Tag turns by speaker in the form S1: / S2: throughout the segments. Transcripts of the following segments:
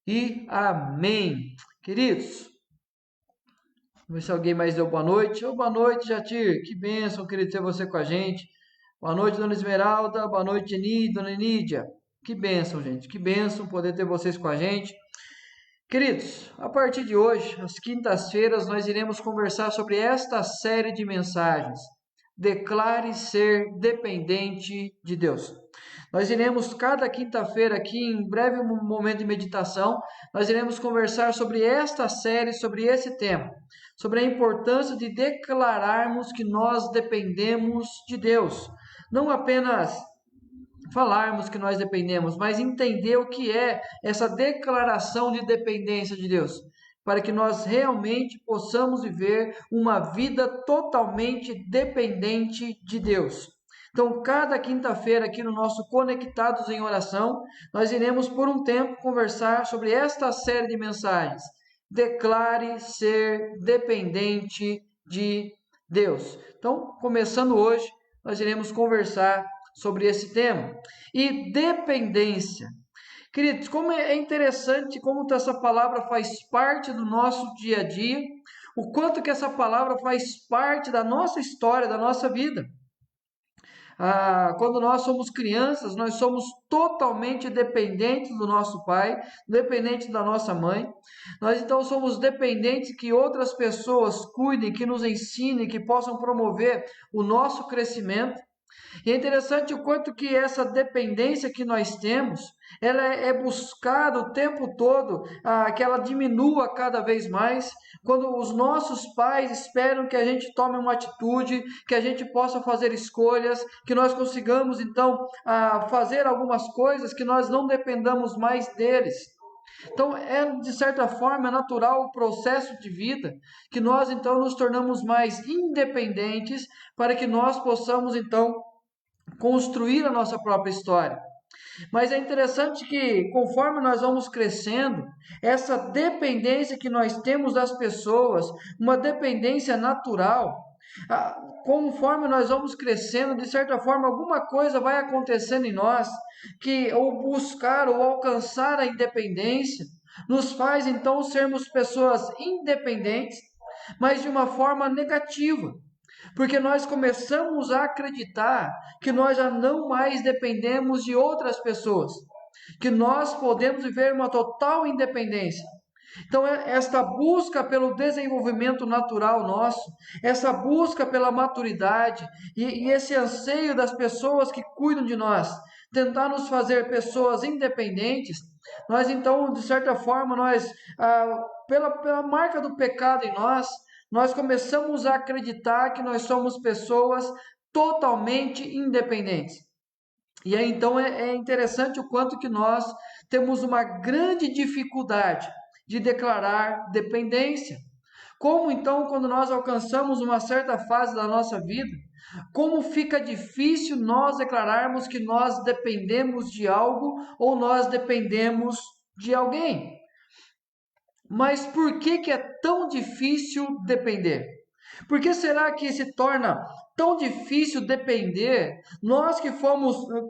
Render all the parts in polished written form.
S1: e amém. Queridos, vamos ver se alguém mais deu boa noite. Boa noite, Jatir. Que bênção, querido, ter você com a gente. Boa noite, dona Esmeralda. Boa noite, dona Nídia. Que bênção, gente. Que bênção poder ter vocês com a gente. Queridos, a partir de hoje, às quintas-feiras, nós iremos conversar sobre esta série de mensagens. Declare ser dependente de Deus. Nós iremos, cada quinta-feira, aqui, em breve momento de meditação, nós iremos conversar sobre esta série, sobre esse tema, sobre a importância de declararmos que nós dependemos de Deus. Não apenas falarmos que nós dependemos, mas entender o que é essa declaração de dependência de Deus, para que nós realmente possamos viver uma vida totalmente dependente de Deus. Então, cada quinta-feira aqui no nosso Conectados em Oração, nós iremos por um tempo conversar sobre esta série de mensagens. Declare ser dependente de Deus. Então, começando hoje, nós iremos conversar sobre esse tema. E dependência. Queridos, como é interessante como essa palavra faz parte do nosso dia a dia, o quanto que essa palavra faz parte da nossa história, da nossa vida. Quando nós somos crianças, nós somos totalmente dependentes do nosso pai, dependentes da nossa mãe. Nós então somos dependentes que outras pessoas cuidem, que nos ensinem, que possam promover o nosso crescimento. E é interessante o quanto que essa dependência que nós temos, ela é buscada o tempo todo, que ela diminua cada vez mais, quando os nossos pais esperam que a gente tome uma atitude, que a gente possa fazer escolhas, que nós consigamos então fazer algumas coisas, que nós não dependamos mais deles. Então, de certa forma, é natural o processo de vida, que nós então nos tornamos mais independentes, para que nós possamos então construir a nossa própria história. Mas é interessante que, conforme nós vamos crescendo, essa dependência que nós temos das pessoas, uma dependência natural, conforme nós vamos crescendo, de certa forma, alguma coisa vai acontecendo em nós, que ou buscar ou alcançar a independência, nos faz então sermos pessoas independentes, mas de uma forma negativa. Porque nós começamos a acreditar que nós já não mais dependemos de outras pessoas, que nós podemos viver uma total independência. Então, esta busca pelo desenvolvimento natural nosso, essa busca pela maturidade e esse anseio das pessoas que cuidam de nós, tentar nos fazer pessoas independentes, nós então, de certa forma, pela marca do pecado em nós começamos a acreditar que nós somos pessoas totalmente independentes. E aí então é interessante o quanto que nós temos uma grande dificuldade de declarar dependência. Como então, quando nós alcançamos uma certa fase da nossa vida, como fica difícil nós declararmos que nós dependemos de algo ou nós dependemos de alguém? Mas por que é tão difícil depender? Por que será que se torna tão difícil depender? Nós que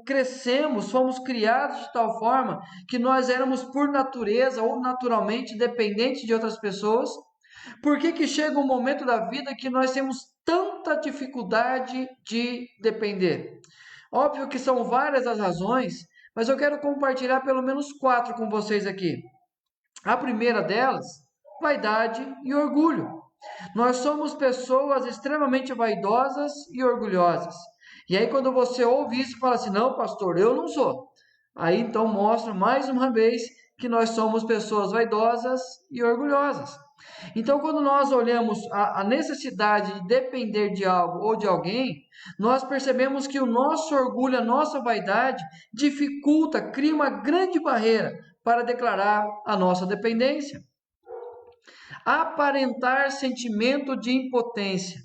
S1: crescemos, fomos criados de tal forma que nós éramos por natureza ou naturalmente dependentes de outras pessoas. Por que chega um momento da vida que nós temos tanta dificuldade de depender? Óbvio que são várias as razões, mas eu quero compartilhar pelo menos 4 com vocês aqui. A primeira delas, vaidade e orgulho. Nós somos pessoas extremamente vaidosas e orgulhosas. E aí, quando você ouve isso, fala assim: não, pastor, eu não sou. Aí então mostra mais uma vez que nós somos pessoas vaidosas e orgulhosas. Então, quando nós olhamos a necessidade de depender de algo ou de alguém, nós percebemos que o nosso orgulho, a nossa vaidade, dificulta, cria uma grande barreira para declarar a nossa dependência. Aparentar sentimento de impotência.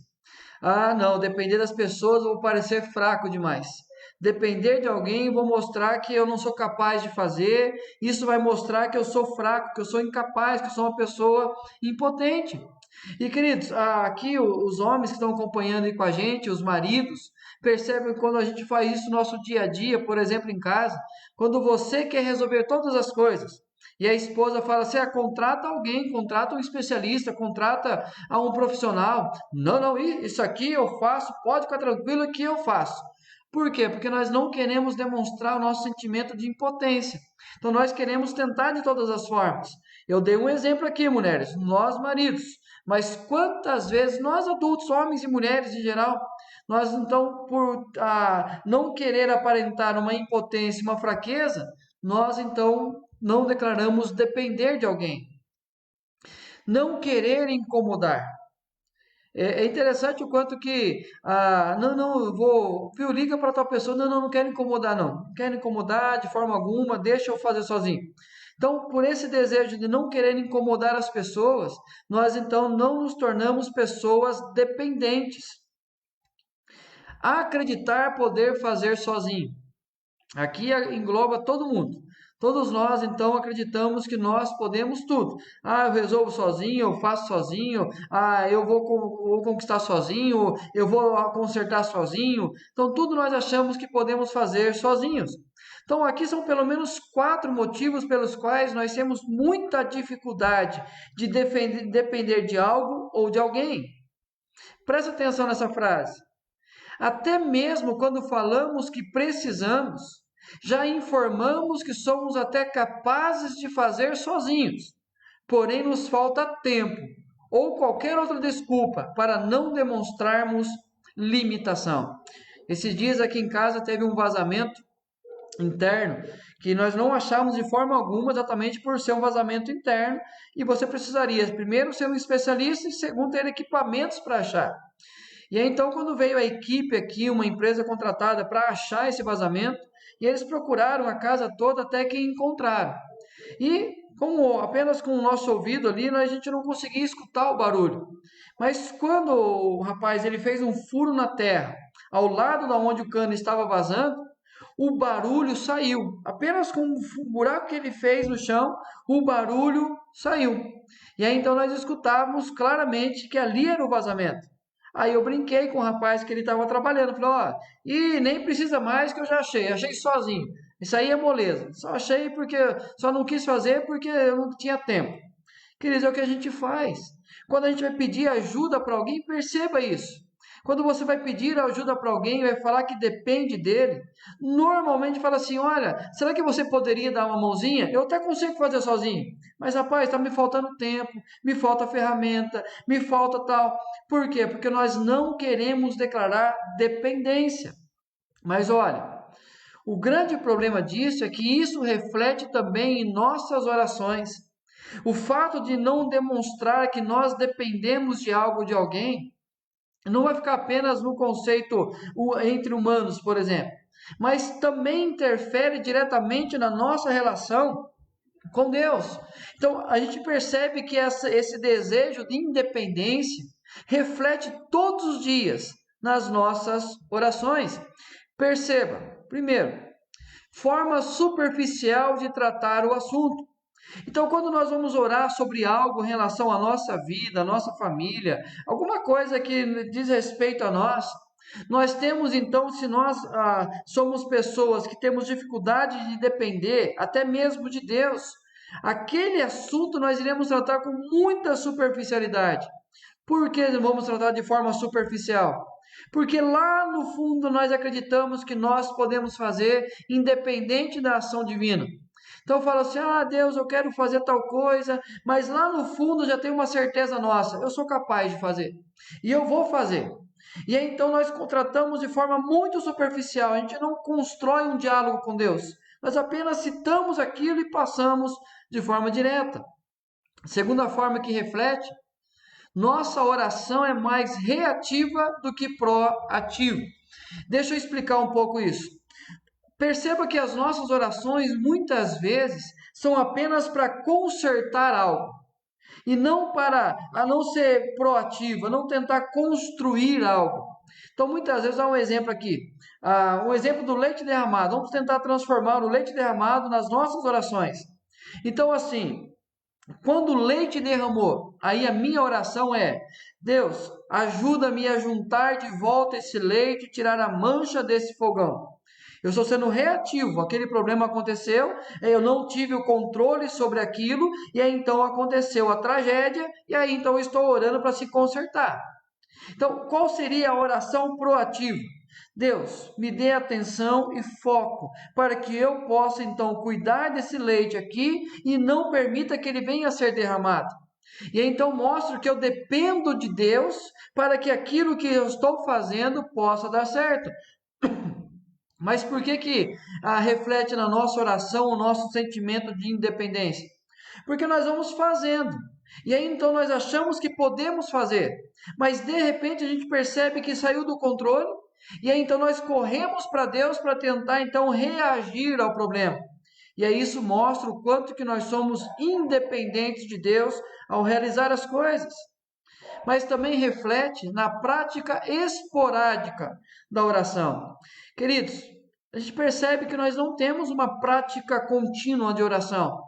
S1: Não, depender das pessoas eu vou parecer fraco demais. Depender de alguém, vou mostrar que eu não sou capaz de fazer. Isso vai mostrar que eu sou fraco, que eu sou incapaz, que eu sou uma pessoa impotente. E queridos, aqui os homens que estão acompanhando aí com a gente, os maridos, percebem quando a gente faz isso no nosso dia a dia, por exemplo, em casa, quando você quer resolver todas as coisas E a esposa fala assim: contrata alguém, contrata um especialista, contrata a um profissional. Não, não, isso aqui eu faço, pode ficar tranquilo que eu faço. Por quê? Porque nós não queremos demonstrar o nosso sentimento de impotência. Então nós queremos tentar de todas as formas. Eu dei um exemplo aqui, mulheres, nós maridos. Mas quantas vezes nós adultos, homens e mulheres em geral, nós então, por não querer aparentar uma impotência, uma fraqueza, nós então não declaramos depender de alguém. Não querer incomodar. É interessante o quanto que, não, eu vou, viu, liga para tal pessoa, não quero incomodar, não quero incomodar de forma alguma, deixa eu fazer sozinho. Então, por esse desejo de não querer incomodar as pessoas, nós então não nos tornamos pessoas dependentes. Acreditar poder fazer sozinho. Aqui engloba todo mundo. Todos nós, então, acreditamos que nós podemos tudo. Eu resolvo sozinho, eu faço sozinho, eu vou conquistar sozinho, eu vou consertar sozinho. Então, tudo nós achamos que podemos fazer sozinhos. Então, aqui são pelo menos 4 motivos pelos quais nós temos muita dificuldade de depender de algo ou de alguém. Presta atenção nessa frase. Até mesmo quando falamos que precisamos, já informamos que somos até capazes de fazer sozinhos, porém nos falta tempo ou qualquer outra desculpa para não demonstrarmos limitação. Esses dias aqui em casa teve um vazamento interno que nós não achamos de forma alguma, exatamente por ser um vazamento interno, e você precisaria primeiro ser um especialista e segundo ter equipamentos para achar. E aí, então, quando veio a equipe aqui, uma empresa contratada para achar esse vazamento, e eles procuraram a casa toda até que encontraram. E apenas com o nosso ouvido ali, a gente não conseguia escutar o barulho. Mas quando o rapaz ele fez um furo na terra, ao lado da onde o cano estava vazando, o barulho saiu. Apenas com o buraco que ele fez no chão, o barulho saiu. E aí então nós escutávamos claramente que ali era o vazamento. Aí eu brinquei com o rapaz que ele estava trabalhando. Falei, e nem precisa mais que eu já achei sozinho. Isso aí é moleza. Só achei porque, só não quis fazer porque eu não tinha tempo. Queridos, é o que a gente faz. Quando a gente vai pedir ajuda para alguém, perceba isso. Quando você vai pedir ajuda para alguém, vai falar que depende dele, normalmente fala assim, olha, será que você poderia dar uma mãozinha? Eu até consigo fazer sozinho, mas rapaz, está me faltando tempo, me falta ferramenta, me falta tal. Por quê? Porque nós não queremos declarar dependência. Mas olha, o grande problema disso é que isso reflete também em nossas orações. O fato de não demonstrar que nós dependemos de algo ou de alguém, não vai ficar apenas no conceito entre humanos, por exemplo, mas também interfere diretamente na nossa relação com Deus. Então, a gente percebe que esse desejo de independência reflete todos os dias nas nossas orações. Perceba, primeiro, forma superficial de tratar o assunto. Então, quando nós vamos orar sobre algo em relação à nossa vida, à nossa família, alguma coisa que diz respeito a nós temos então, se nós somos pessoas que temos dificuldade de depender, até mesmo de Deus, aquele assunto nós iremos tratar com muita superficialidade. Por que vamos tratar de forma superficial? Porque lá no fundo nós acreditamos que nós podemos fazer independente da ação divina. Então fala assim, Deus, eu quero fazer tal coisa, mas lá no fundo já tem uma certeza nossa, eu sou capaz de fazer, e eu vou fazer. E aí, então nós tratamos de forma muito superficial, a gente não constrói um diálogo com Deus, nós apenas citamos aquilo e passamos de forma direta. Segunda forma que reflete, nossa oração é mais reativa do que proativa. Deixa eu explicar um pouco isso. Perceba que as nossas orações muitas vezes são apenas para consertar algo e não a não ser proativa, não tentar construir algo. Então, muitas vezes, há um exemplo aqui, um exemplo do leite derramado. Vamos tentar transformar o leite derramado nas nossas orações. Então, assim, quando o leite derramou, aí a minha oração é: Deus, ajuda-me a juntar de volta esse leite e tirar a mancha desse fogão. Eu estou sendo reativo. Aquele problema aconteceu, eu não tive o controle sobre aquilo, e aí então aconteceu a tragédia, e aí então eu estou orando para se consertar. Então, qual seria a oração proativa? Deus, me dê atenção e foco para que eu possa então cuidar desse leite aqui e não permita que ele venha a ser derramado. E então mostro que eu dependo de Deus para que aquilo que eu estou fazendo possa dar certo. Mas por que reflete na nossa oração o nosso sentimento de independência? Porque nós vamos fazendo. E aí então nós achamos que podemos fazer, mas de repente a gente percebe que saiu do controle, e aí então nós corremos para Deus para tentar então reagir ao problema. E aí isso mostra o quanto que nós somos independentes de Deus ao realizar as coisas. Mas também reflete na prática esporádica da oração. Queridos, a gente percebe que nós não temos uma prática contínua de oração.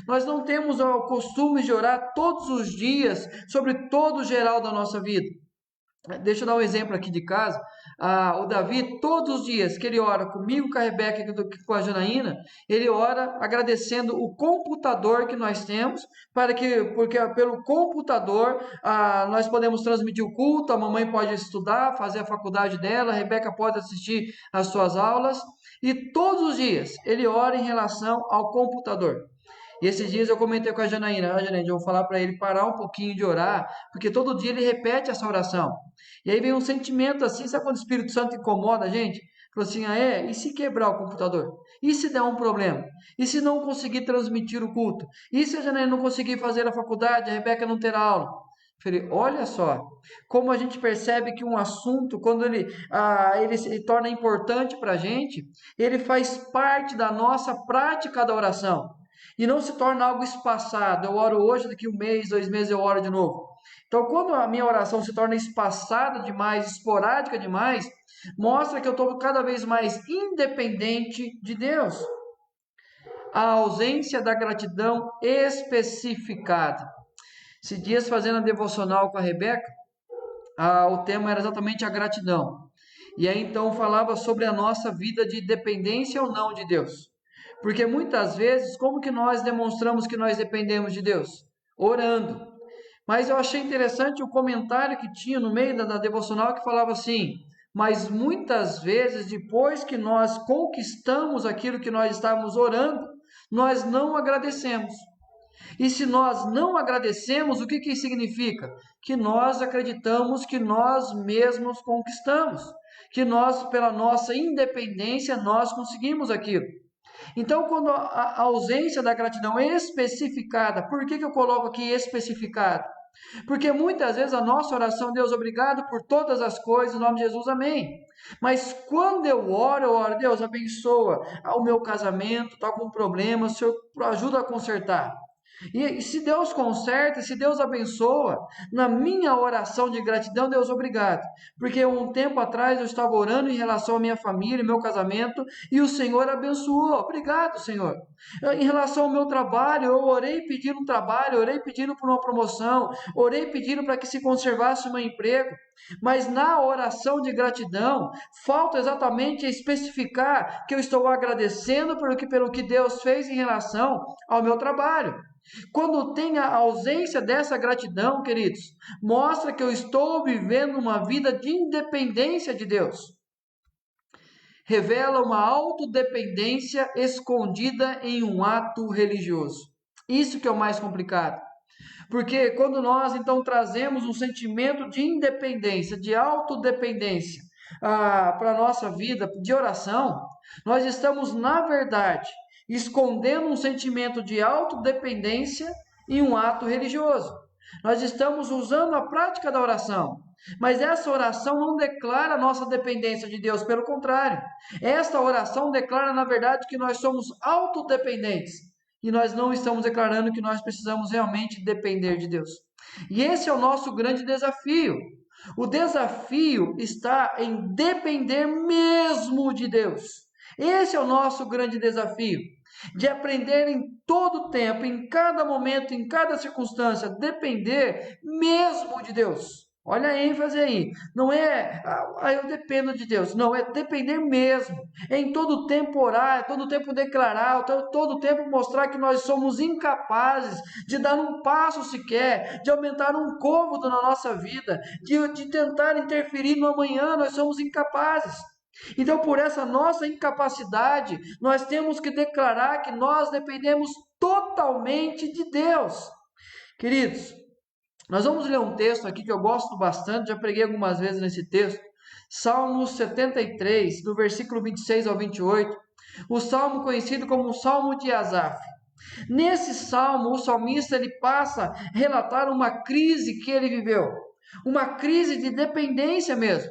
S1: Nós não temos o costume de orar todos os dias sobre todo o geral da nossa vida. Deixa eu dar um exemplo aqui de casa. O Davi, todos os dias que ele ora comigo, com a Rebeca e com a Janaína, ele ora agradecendo o computador que nós temos, porque pelo computador nós podemos transmitir o culto, a mamãe pode estudar, fazer a faculdade dela, a Rebeca pode assistir às suas aulas, e todos os dias ele ora em relação ao computador. E esses dias eu comentei com a Janaína, Janaína, eu vou falar para ele parar um pouquinho de orar, porque todo dia ele repete essa oração. E aí vem um sentimento assim, sabe quando o Espírito Santo incomoda a gente? Falou assim, e se quebrar o computador? E se der um problema? E se não conseguir transmitir o culto? E se a Janaína não conseguir fazer a faculdade, a Rebeca não ter aula? Falei, olha só, como a gente percebe que um assunto, quando ele se torna importante para a gente, ele faz parte da nossa prática da oração. E não se torna algo espaçado. Eu oro hoje, daqui 1 mês, 2 meses eu oro de novo. Então, quando a minha oração se torna espaçada demais, esporádica demais, mostra que eu estou cada vez mais independente de Deus. A ausência da gratidão especificada. Esses dias, fazendo a devocional com a Rebeca, o tema era exatamente a gratidão. E aí, então, falava sobre a nossa vida de dependência ou não de Deus. Porque muitas vezes, como que nós demonstramos que nós dependemos de Deus? Orando. Mas eu achei interessante o comentário que tinha no meio da devocional que falava assim: mas muitas vezes, depois que nós conquistamos aquilo que nós estávamos orando, nós não agradecemos. E se nós não agradecemos, o que significa? Que nós acreditamos que nós mesmos conquistamos, que nós, pela nossa independência, nós conseguimos aquilo. Então, quando a ausência da gratidão é especificada, por que eu coloco aqui especificada? Porque muitas vezes a nossa oração, Deus, obrigado por todas as coisas, em nome de Jesus, amém. Mas quando eu oro, Deus, abençoa o meu casamento, está com problema, o Senhor ajuda a consertar. E se Deus conserta, se Deus abençoa, na minha oração de gratidão, Deus, obrigado. Porque um tempo atrás eu estava orando em relação à minha família, meu casamento, e o Senhor abençoou. Obrigado, Senhor. Em relação ao meu trabalho, eu orei pedindo um trabalho, orei pedindo por uma promoção, orei pedindo para que se conservasse o meu emprego. Mas na oração de gratidão, falta exatamente especificar que eu estou agradecendo pelo que Deus fez em relação ao meu trabalho. Quando tem a ausência dessa gratidão, queridos, mostra que eu estou vivendo uma vida de independência de Deus. Revela uma autodependência escondida em um ato religioso. Isso que é o mais complicado. Porque quando nós então trazemos um sentimento de independência, de autodependência para a nossa vida de oração, nós estamos, na verdade, escondendo um sentimento de autodependência em um ato religioso. Nós estamos usando a prática da oração, mas essa oração não declara a nossa dependência de Deus, pelo contrário. Esta oração declara, na verdade, que nós somos autodependentes e nós não estamos declarando que nós precisamos realmente depender de Deus. E esse é o nosso grande desafio. O desafio está em depender mesmo de Deus. Esse é o nosso grande desafio, de aprender em todo tempo, em cada momento, em cada circunstância, depender mesmo de Deus. Olha a ênfase aí. Não é, eu dependo de Deus. Não, é depender mesmo. É em todo tempo orar, é todo tempo declarar, todo tempo mostrar que nós somos incapazes de dar um passo sequer, de aumentar um cômodo na nossa vida, de tentar interferir no amanhã. Nós somos incapazes. Então, por essa nossa incapacidade, nós temos que declarar que nós dependemos totalmente de Deus. Queridos, nós vamos ler um texto aqui que eu gosto bastante, já preguei algumas vezes nesse texto, Salmos 73, do versículo 26 ao 28, o salmo conhecido como o Salmo de Asaf. Nesse salmo, o salmista ele passa a relatar uma crise que ele viveu, uma crise de dependência mesmo,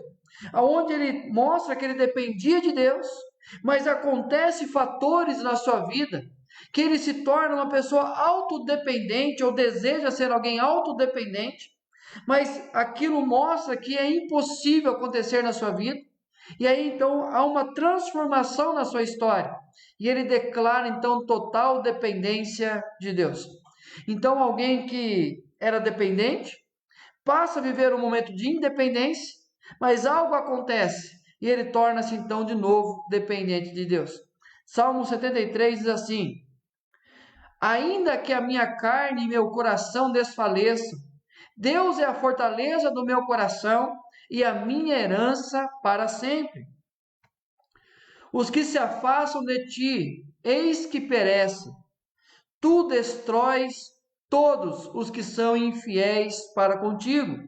S1: aonde ele mostra que ele dependia de Deus, mas acontece fatores na sua vida que ele se torna uma pessoa autodependente ou deseja ser alguém autodependente, mas aquilo mostra que é impossível acontecer na sua vida. E aí então há uma transformação na sua história. E ele declara então total dependência de Deus. Então alguém que era dependente passa a viver um momento de independência, mas algo acontece e ele torna-se então de novo dependente de Deus. Salmo 73 diz assim: ainda que a minha carne e meu coração desfaleçam, Deus é a fortaleza do meu coração e a minha herança para sempre. Os que se afastam de ti, eis que perecem. Tu destróis todos os que são infiéis para contigo.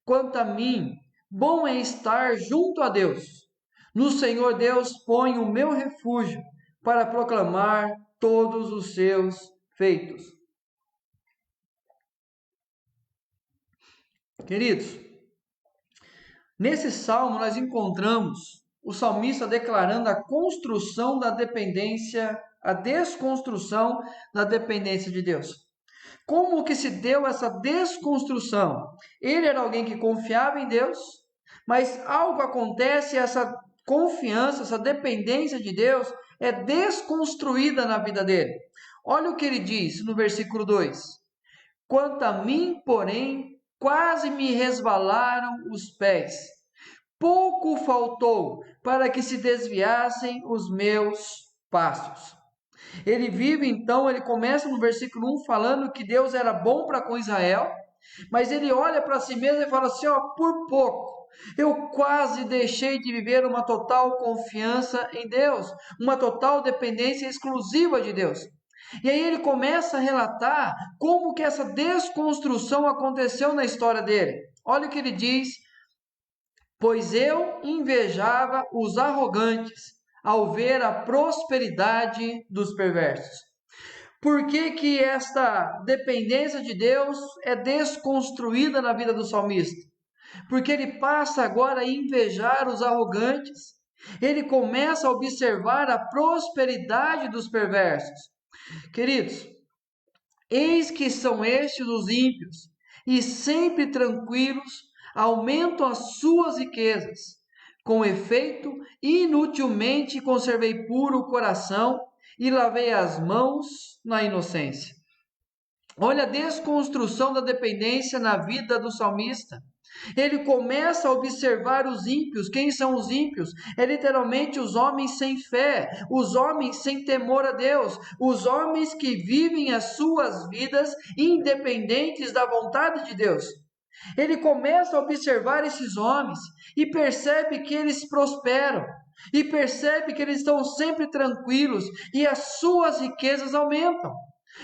S1: Quanto a mim, bom é estar junto a Deus. No Senhor Deus ponho o meu refúgio para proclamar todos os seus feitos. Queridos, nesse salmo nós encontramos o salmista declarando a construção da dependência, a desconstrução da dependência de Deus. Como que se deu essa desconstrução? Ele era alguém que confiava em Deus, mas algo acontece, essa confiança, essa dependência de Deus é desconstruída na vida dele. Olha o que ele diz no versículo 2: quanto a mim, porém, quase me resvalaram os pés. Pouco faltou para que se desviassem os meus passos. Ele vive então, ele começa no versículo 1 falando que Deus era bom para com Israel, mas ele olha para si mesmo e fala assim: ó, por pouco. Eu quase deixei de viver uma total confiança em Deus, uma total dependência exclusiva de Deus. E aí ele começa a relatar como que essa desconstrução aconteceu na história dele. Olha o que ele diz: pois eu invejava os arrogantes ao ver a prosperidade dos perversos. Por que que esta dependência de Deus é desconstruída na vida do salmista? Porque ele passa agora a invejar os arrogantes. Ele começa a observar a prosperidade dos perversos. Queridos, eis que são estes os ímpios, e sempre tranquilos aumentam as suas riquezas. Com efeito, inutilmente conservei puro o coração e lavei as mãos na inocência. Olha a desconstrução da dependência na vida do salmista. Ele começa a observar os ímpios. Quem são os ímpios? É literalmente os homens sem fé, os homens sem temor a Deus, os homens que vivem as suas vidas independentes da vontade de Deus. Ele começa a observar esses homens e percebe que eles prosperam, e percebe que eles estão sempre tranquilos e as suas riquezas aumentam.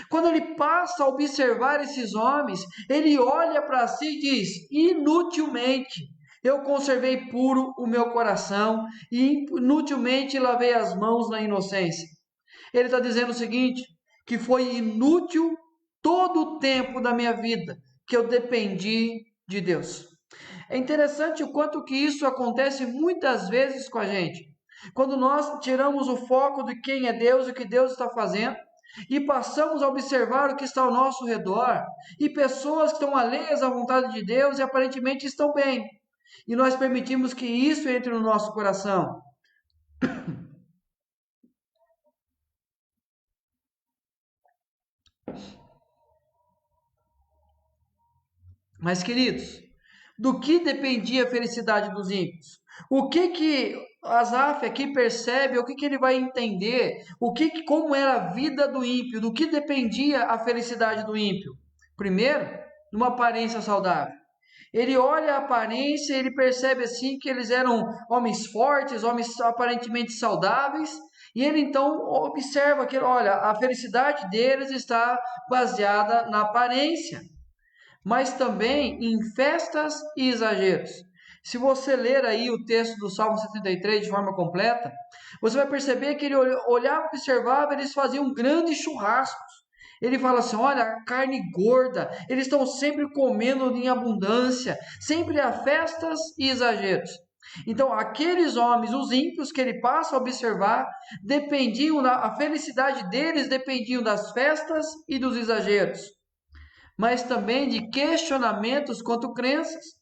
S1: Quando ele passa a observar esses homens, ele olha para si e diz: inutilmente eu conservei puro o meu coração e inutilmente lavei as mãos na inocência. Ele está dizendo o seguinte: que foi inútil todo o tempo da minha vida que eu dependi de Deus. É interessante o quanto que isso acontece muitas vezes com a gente. Quando nós tiramos o foco de quem é Deus e o que Deus está fazendo, e passamos a observar o que está ao nosso redor, e pessoas que estão alheias à vontade de Deus e aparentemente estão bem, e nós permitimos que isso entre no nosso coração. Mas, queridos, Do que dependia a felicidade dos ímpios? O que Asaf aqui percebe, o que ele vai entender, como era a vida do ímpio, do que dependia a felicidade do ímpio? Primeiro, de uma aparência saudável. Ele olha a aparência, ele percebe assim que eles eram homens fortes, homens aparentemente saudáveis, e ele então observa que, olha, a felicidade deles está baseada na aparência, mas também em festas e exageros. Se você ler aí o texto do Salmo 73 de forma completa, você vai perceber que ele olhava, observava, eles faziam grandes churrascos. Ele fala assim: olha, carne gorda, eles estão sempre comendo em abundância, sempre há festas e exageros. Então, aqueles homens, os ímpios que ele passa a observar, a felicidade deles dependiam das festas e dos exageros, mas também de questionamentos quanto crenças.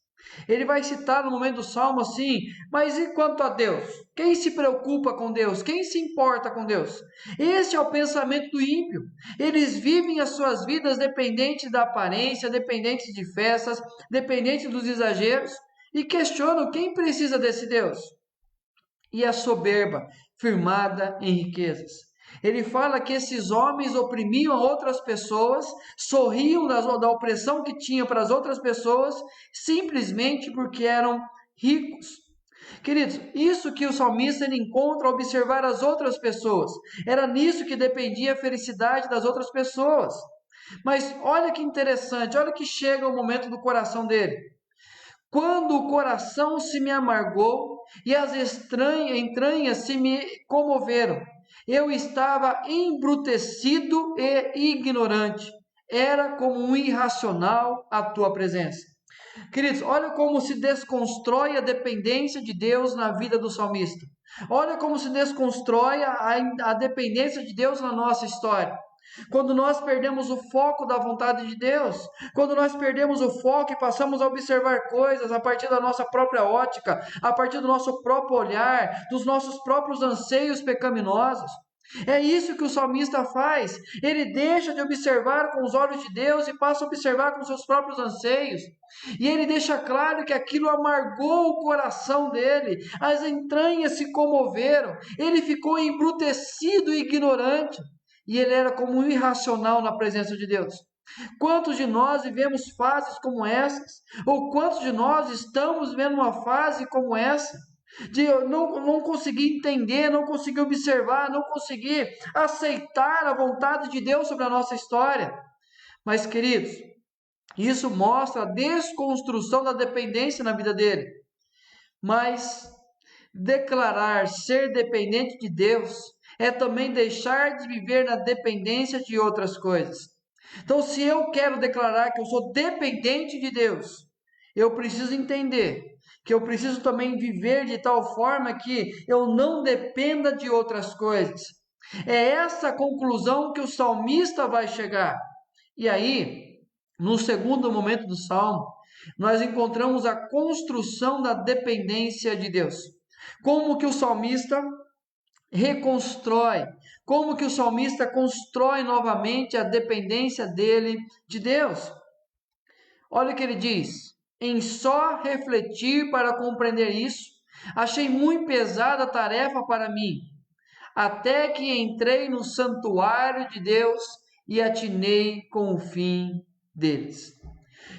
S1: Ele vai citar no momento do Salmo assim: mas e quanto a Deus? Quem se preocupa com Deus? Quem se importa com Deus? Esse é o pensamento do ímpio. Eles vivem as suas vidas dependentes da aparência, dependentes de festas, dependentes dos exageros, e questionam quem precisa desse Deus. E a soberba, firmada em riquezas. Ele fala que esses homens oprimiam outras pessoas, sorriam da opressão que tinham para as outras pessoas, simplesmente porque eram ricos. Queridos, isso que o salmista ele encontra ao observar as outras pessoas, era nisso que dependia a felicidade das outras pessoas. Mas olha que interessante, olha que chega o momento do coração dele. Quando o coração se me amargou e as entranhas se me comoveram, eu estava embrutecido e ignorante. Era como um irracional à tua presença. Queridos, olha como se desconstrói a dependência de Deus na vida do salmista. Olha como se desconstrói a dependência de Deus na nossa história. Quando nós perdemos o foco da vontade de Deus, quando nós perdemos o foco e passamos a observar coisas a partir da nossa própria ótica, a partir do nosso próprio olhar, dos nossos próprios anseios pecaminosos. É isso que o salmista faz. Ele deixa de observar com os olhos de Deus e passa a observar com seus próprios anseios. E ele deixa claro que aquilo amargou o coração dele, as entranhas se comoveram, ele ficou embrutecido e ignorante. E ele era como um irracional na presença de Deus. Quantos de nós vivemos fases como essas? Ou quantos de nós estamos vivendo uma fase como essa? De eu não conseguir entender, não conseguir observar, não conseguir aceitar a vontade de Deus sobre a nossa história. Mas, queridos, isso mostra a desconstrução da dependência na vida dele. Mas declarar ser dependente de Deus é também deixar de viver na dependência de outras coisas. Então, se eu quero declarar que eu sou dependente de Deus, eu preciso entender que eu preciso também viver de tal forma que eu não dependa de outras coisas. É essa a conclusão que o salmista vai chegar. E aí, no segundo momento do salmo, nós encontramos a construção da dependência de Deus. Como que o salmista reconstrói, como que o salmista constrói novamente a dependência dele de Deus. Olha o que ele diz: em só refletir para compreender isso, achei muito pesada a tarefa para mim, até que entrei no santuário de Deus e atinei com o fim deles.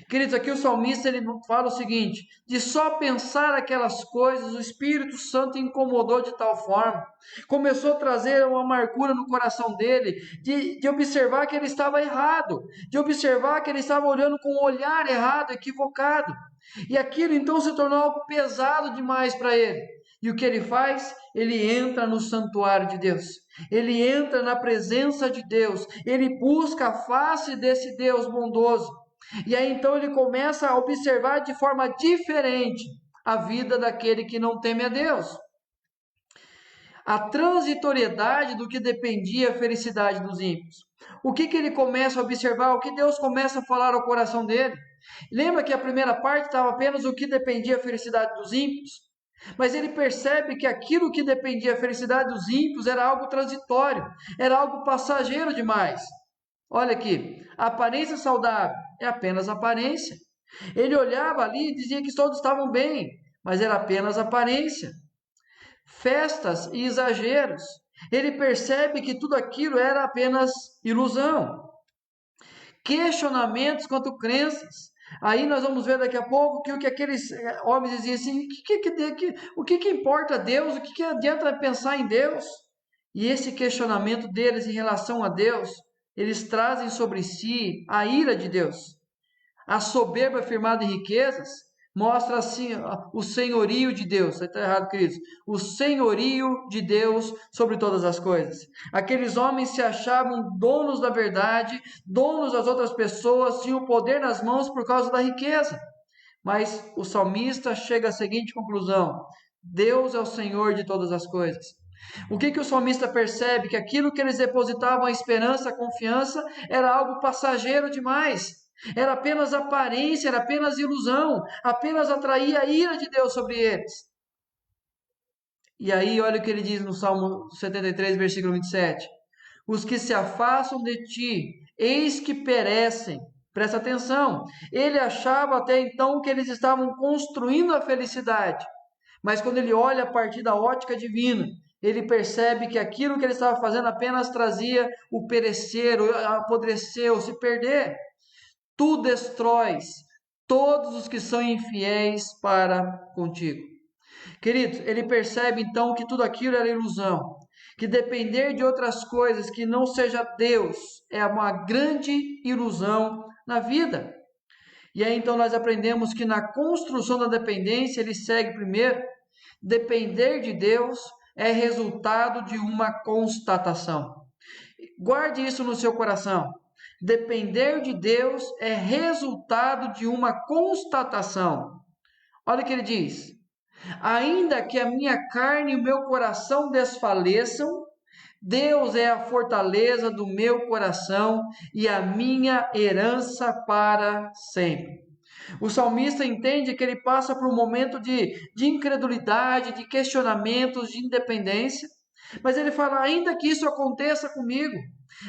S1: Queridos, aqui o salmista ele fala o seguinte: de só pensar aquelas coisas, o Espírito Santo incomodou de tal forma, começou a trazer uma amargura no coração dele, de observar que ele estava errado, de observar que ele estava olhando com um olhar errado, equivocado, e aquilo então se tornou algo pesado demais para ele. E o que ele faz? Ele entra no santuário de Deus, ele entra na presença de Deus, ele busca a face desse Deus bondoso. E aí então ele começa a observar de forma diferente a vida daquele que não teme a Deus. A transitoriedade do que dependia a felicidade dos ímpios. O que ele começa a observar? O que Deus começa a falar ao coração dele? Lembra que a primeira parte estava apenas o que dependia a felicidade dos ímpios? Mas ele percebe que aquilo que dependia a felicidade dos ímpios era algo transitório, era algo passageiro demais. Olha aqui, a aparência saudável é apenas aparência. Ele olhava ali e dizia que todos estavam bem, mas era apenas aparência. Festas e exageros. Ele percebe que tudo aquilo era apenas ilusão. Questionamentos quanto crenças. Aí nós vamos ver daqui a pouco que o que aqueles homens diziam assim, o que importa a Deus? O que adianta pensar em Deus? E esse questionamento deles em relação a Deus, eles trazem sobre si a ira de Deus. A soberba firmada em riquezas mostra assim o senhorio de Deus. Está errado, queridos. O senhorio de Deus sobre todas as coisas. Aqueles homens se achavam donos da verdade, donos das outras pessoas, tinham o poder nas mãos por causa da riqueza. Mas o salmista chega à seguinte conclusão: Deus é o Senhor de todas as coisas. O que o salmista percebe? Que aquilo que eles depositavam a esperança, a confiança, era algo passageiro demais. Era apenas aparência, era apenas ilusão, apenas atraía a ira de Deus sobre eles. E aí, olha o que ele diz no Salmo 73, versículo 27. Os que se afastam de ti, eis que perecem. Presta atenção. Ele achava até então que eles estavam construindo a felicidade. Mas quando ele olha a partir da ótica divina, ele percebe que aquilo que ele estava fazendo apenas trazia o perecer, o apodrecer, o se perder. Tu destróis todos os que são infiéis para contigo. Queridos, ele percebe então que tudo aquilo era ilusão, que depender de outras coisas que não seja Deus é uma grande ilusão na vida. E aí então nós aprendemos que na construção da dependência ele segue primeiro: depender de Deus é resultado de uma constatação. Guarde isso no seu coração. Depender de Deus é resultado de uma constatação. Olha o que ele diz: ainda que a minha carne e o meu coração desfaleçam, Deus é a fortaleza do meu coração e a minha herança para sempre. O salmista entende que ele passa por um momento de incredulidade, de questionamentos, de independência, mas ele fala: ainda que isso aconteça comigo,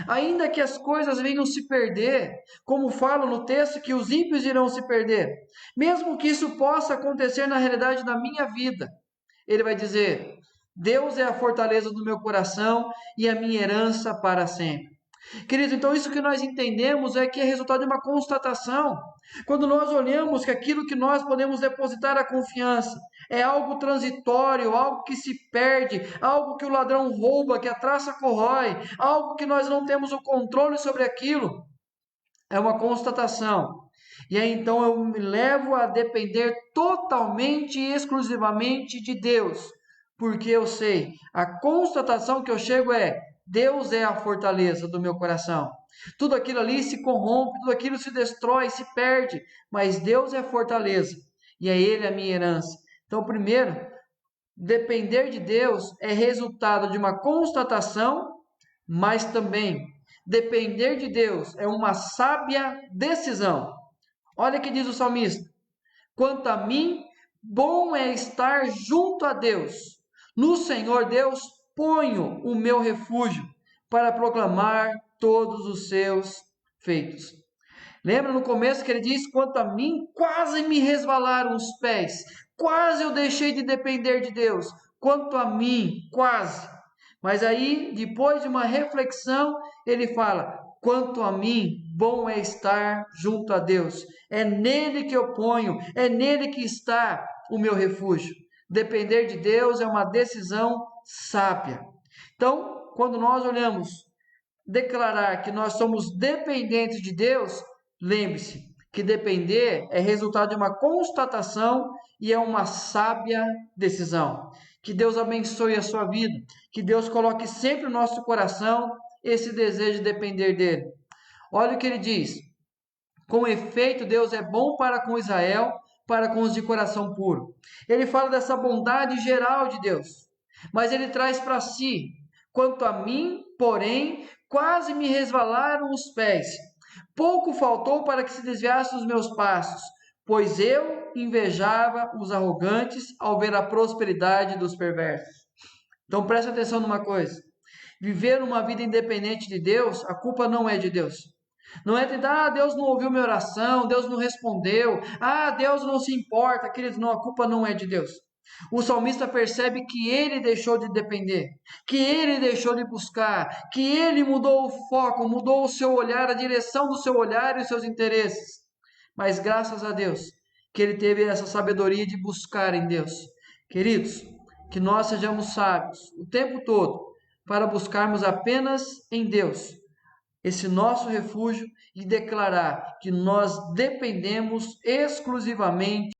S1: ainda que as coisas venham se perder, como fala no texto que os ímpios irão se perder, mesmo que isso possa acontecer na realidade da minha vida, ele vai dizer: Deus é a fortaleza do meu coração e a minha herança para sempre. Queridos, então isso que nós entendemos é que é resultado de uma constatação. Quando nós olhamos que aquilo que nós podemos depositar a confiança é algo transitório, algo que se perde, algo que o ladrão rouba, que a traça corrói, algo que nós não temos o controle sobre aquilo, é uma constatação. E aí então eu me levo a depender totalmente e exclusivamente de Deus, porque eu sei, a constatação que eu chego é: Deus é a fortaleza do meu coração. Tudo aquilo ali se corrompe, tudo aquilo se destrói, se perde, mas Deus é a fortaleza e é Ele a minha herança. Então, primeiro, depender de Deus é resultado de uma constatação, mas também depender de Deus é uma sábia decisão. Olha o que diz o salmista: quanto a mim, bom é estar junto a Deus. No Senhor Deus ponho o meu refúgio para proclamar todos os seus feitos. Lembra no começo que ele diz: quanto a mim, quase me resvalaram os pés, quase eu deixei de depender de Deus. Quanto a mim, quase. Mas aí, depois de uma reflexão, ele fala: quanto a mim, bom é estar junto a Deus. É nele que eu ponho, é nele que está o meu refúgio. Depender de Deus é uma decisão sábia. Então, quando nós olhamos declarar que nós somos dependentes de Deus, lembre-se que depender é resultado de uma constatação e é uma sábia decisão. Que Deus abençoe a sua vida, que Deus coloque sempre no nosso coração esse desejo de depender dele. Olha o que ele diz: com efeito, Deus é bom para com Israel, para com os de coração puro. Ele fala dessa bondade geral de Deus, mas ele traz para si: quanto a mim, porém, quase me resvalaram os pés. Pouco faltou para que se desviasse dos meus passos, pois eu invejava os arrogantes ao ver a prosperidade dos perversos. Então preste atenção numa coisa: viver uma vida independente de Deus, a culpa não é de Deus. Não é tentar, Deus não ouviu minha oração, Deus não respondeu, Deus não se importa, queridos, não, a culpa não é de Deus. O salmista percebe que ele deixou de depender, que ele deixou de buscar, que ele mudou o foco, mudou o seu olhar, a direção do seu olhar e os seus interesses. Mas graças a Deus que ele teve essa sabedoria de buscar em Deus. Queridos, que nós sejamos sábios o tempo todo para buscarmos apenas em Deus esse nosso refúgio e declarar que nós dependemos exclusivamente